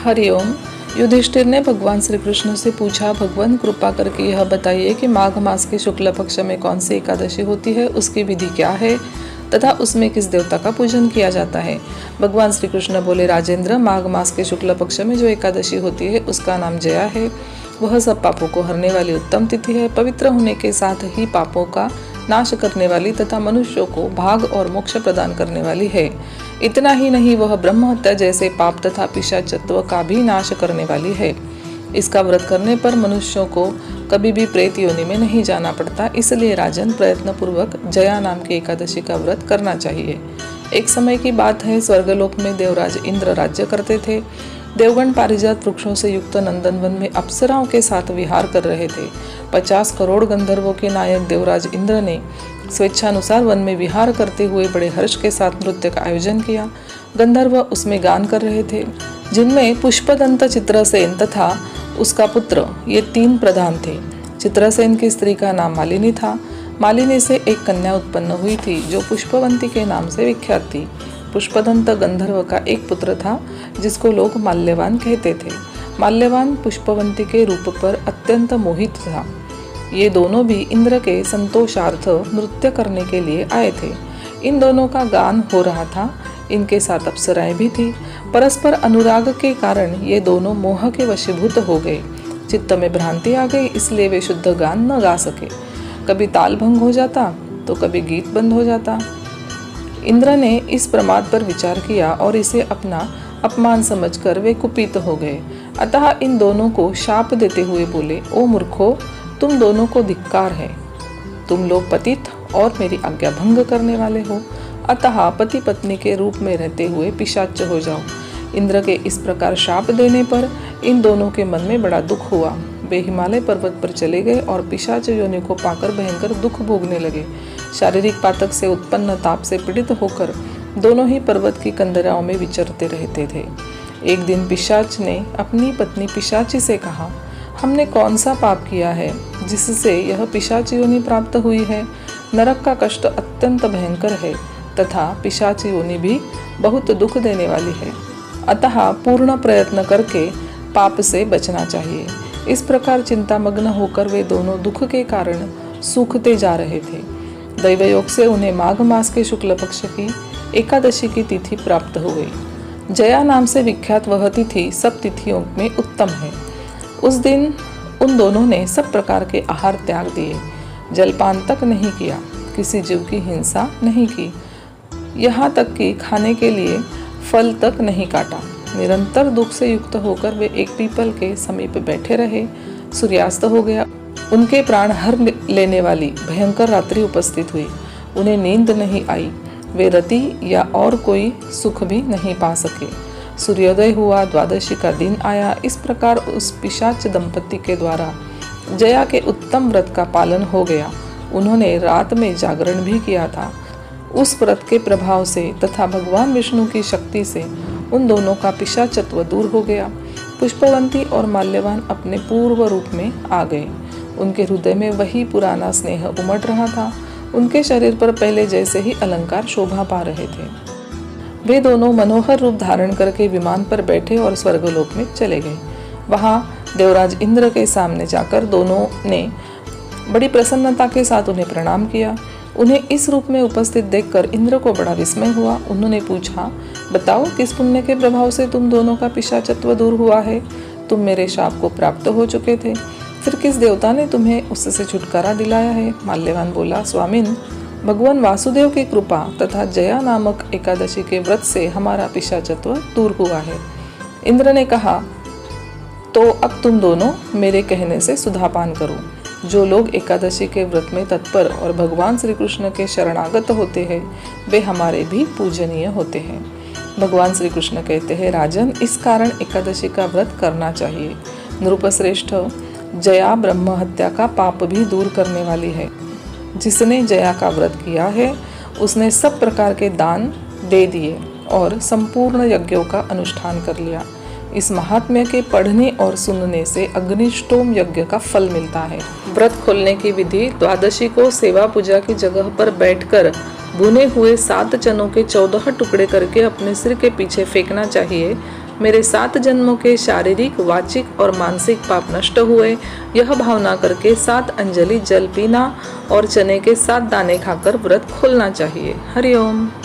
हरिओम। युधिष्ठिर ने भगवान श्री कृष्ण से पूछा, भगवान कृपा करके यह बताइए कि माघ मास के शुक्ल पक्ष में कौन सी एकादशी होती है, उसकी विधि क्या है तथा उसमें किस देवता का पूजन किया जाता है। भगवान श्री कृष्ण बोले, राजेंद्र, माघ मास के शुक्ल पक्ष में जो एकादशी होती है उसका नाम जया है। वह सब पापों को हरने वाली उत्तम तिथि है। पवित्र होने के साथ ही पापों का नाश करने वाली तथा मनुष्यों को भाग और मोक्ष प्रदान करने वाली है। इतना ही नहीं, वह ब्रह्म हत्या जैसे पाप तथा पिशाचत्व का भी नाश करने वाली है। इसका व्रत करने पर मनुष्यों को कभी भी प्रेत योनि में नहीं जाना पड़ता। इसलिए राजन, प्रयत्न पूर्वक जया नाम की एकादशी का व्रत करना चाहिए। एक समय की बात है, स्वर्गलोक में देवराज इंद्र राज्य करते थे। देवगण पारिजात वृक्षों से युक्त नंदनवन में अप्सराओं के साथ विहार कर रहे थे। 50 करोड़ गंधर्वों के नायक देवराज इंद्र ने स्वेच्छानुसार वन में विहार करते हुए बड़े हर्ष के साथ नृत्य का आयोजन किया। गंधर्व उसमें गान कर रहे थे, जिनमें पुष्पदंत, चित्रसेन तथा उसका पुत्र, ये 3 प्रधान थे। चित्रसेन की स्त्री का नाम मालिनी था। मालिनी से एक कन्या उत्पन्न हुई थी जो पुष्पवंती के नाम से विख्यात थी। पुष्पदंत गंधर्व का एक पुत्र था जिसको लोग माल्यवान कहते थे। माल्यवान पुष्पवंती के रूप पर अत्यंत मोहित था। ये दोनों भी इंद्र के संतोषार्थ नृत्य करने के लिए आए थे। इन दोनों का गान हो रहा था। इनके साथ अप्सराएं भी थी। परस्पर अनुराग के कारण ये दोनों मोह के वशीभूत हो गए। चित्त में भ्रांति आ गई, इसलिए वे शुद्ध गान न गा सके। कभी ताल भंग हो जाता तो कभी गीत बंद हो जाता। इंद्र ने इस प्रमाद पर विचार किया और इसे अपना अपमान समझकर वे कुपित हो गए। अतः इन दोनों को शाप देते हुए बोले, ओ मूर्खो, तुम दोनों को धिक्कार है। तुम लोग पतित और मेरी आज्ञा भंग करने वाले हो। अतः पति पत्नी के रूप में रहते हुए पिशाच हो जाओ। इंद्र के इस प्रकार शाप देने पर इन दोनों के मन में बड़ा दुख हुआ। वे हिमालय पर्वत पर चले गए और पिशाच योनि को पाकर भयंकर दुख भोगने लगे। शारीरिक पातक से उत्पन्न ताप से पीड़ित होकर दोनों ही पर्वत की कंदराओं में विचरते रहते थे। एक दिन पिशाच ने अपनी पत्नी पिशाची से कहा, हमने कौन सा पाप किया है जिससे यह पिशाच योनि प्राप्त हुई है। नरक का कष्ट अत्यंत भयंकर है तथा पिशाच योनि भी बहुत दुख देने वाली है। अतः पूर्ण प्रयत्न करके पाप से बचना चाहिए। इस प्रकार चिंतामग्न होकर वे दोनों दुख के कारण सूखते जा रहे थे। दैवयोग से उन्हें माघ मास के शुक्ल पक्ष की एकादशी की तिथि प्राप्त हो गई। जया नाम से विख्यात वह तिथि सब तिथियों में उत्तम है। उस दिन उन दोनों ने सब प्रकार के आहार त्याग दिए, जलपान तक नहीं किया, किसी जीव की हिंसा नहीं की, यहाँ तक कि खाने के लिए फल तक नहीं काटा। निरंतर दुख से युक्त होकर वे एक पीपल के समीप बैठे रहे। सूर्यास्त हो गया। उनके प्राण हर लेने वाली भयंकर रात्रि उपस्थित हुई। उन्हें नींद नहीं आई। वे रति या और कोई सुख भी नहीं पा सके। सूर्योदय हुआ, द्वादशी का दिन आया। इस प्रकार उस पिशाच दंपति के द्वारा जया के उत्तम व्रत का पालन हो गया। उन्होंने रात में जागरण भी किया था। उस व्रत के प्रभाव से तथा भगवान विष्णु की शक्ति से उन दोनों का पिशाचत्व दूर हो गया। पुष्पवंती और माल्यवान अपने पूर्व रूप में आ गए। उनके हृदय में वही पुराना स्नेह उमड़ रहा था। उनके शरीर पर पहले जैसे ही अलंकार शोभा पा रहे थे। वे दोनों मनोहर रूप धारण करके विमान पर बैठे और स्वर्गलोक में चले गए। वहां देवराज इंद्र के सामने जाकर दोनों ने बड़ी प्रसन्नता के साथ उन्हें प्रणाम किया। उन्हें इस रूप में उपस्थित देखकर इंद्र को बड़ा विस्मय हुआ। उन्होंने पूछा, बताओ, किस पुण्य के प्रभाव से तुम दोनों का पिशाचत्व दूर हुआ है। तुम मेरे शाप को प्राप्त हो चुके थे, फिर किस देवता ने तुम्हें उससे छुटकारा दिलाया है। माल्यवान बोला, स्वामिन, भगवान वासुदेव की कृपा तथा जया नामक एकादशी के व्रत से हमारा पिशाचत्व दूर हुआ है। इंद्र ने कहा, तो अब तुम दोनों मेरे कहने से सुधापान करो। जो लोग एकादशी के व्रत में तत्पर और भगवान श्री कृष्ण के शरणागत होते हैं, वे हमारे भी पूजनीय होते हैं। भगवान श्री कृष्ण कहते हैं, राजन, इस कारण एकादशी का व्रत करना चाहिए। नृपश्रेष्ठ, जया ब्रह्म हत्या का पाप भी दूर करने वाली है। जिसने जया का व्रत किया है उसने सब प्रकार के दान दे दिए और संपूर्ण यज्ञों का अनुष्ठान कर लिया। इस महात्म्य के पढ़ने और सुनने से अग्निष्टोम यज्ञ का फल मिलता है। व्रत खोलने की विधि, द्वादशी को सेवा पूजा की जगह पर बैठकर भुने हुए 7 चनों के 14 टुकड़े करके अपने सिर के पीछे फेंकना चाहिए मेरे 7 जन्मों के शारीरिक, वाचिक और मानसिक पाप नष्ट हुए। यह भावना करके 7 अंजलि जल पीना और चने के 7 दाने खाकर व्रत खोलना चाहिए। हरिओम।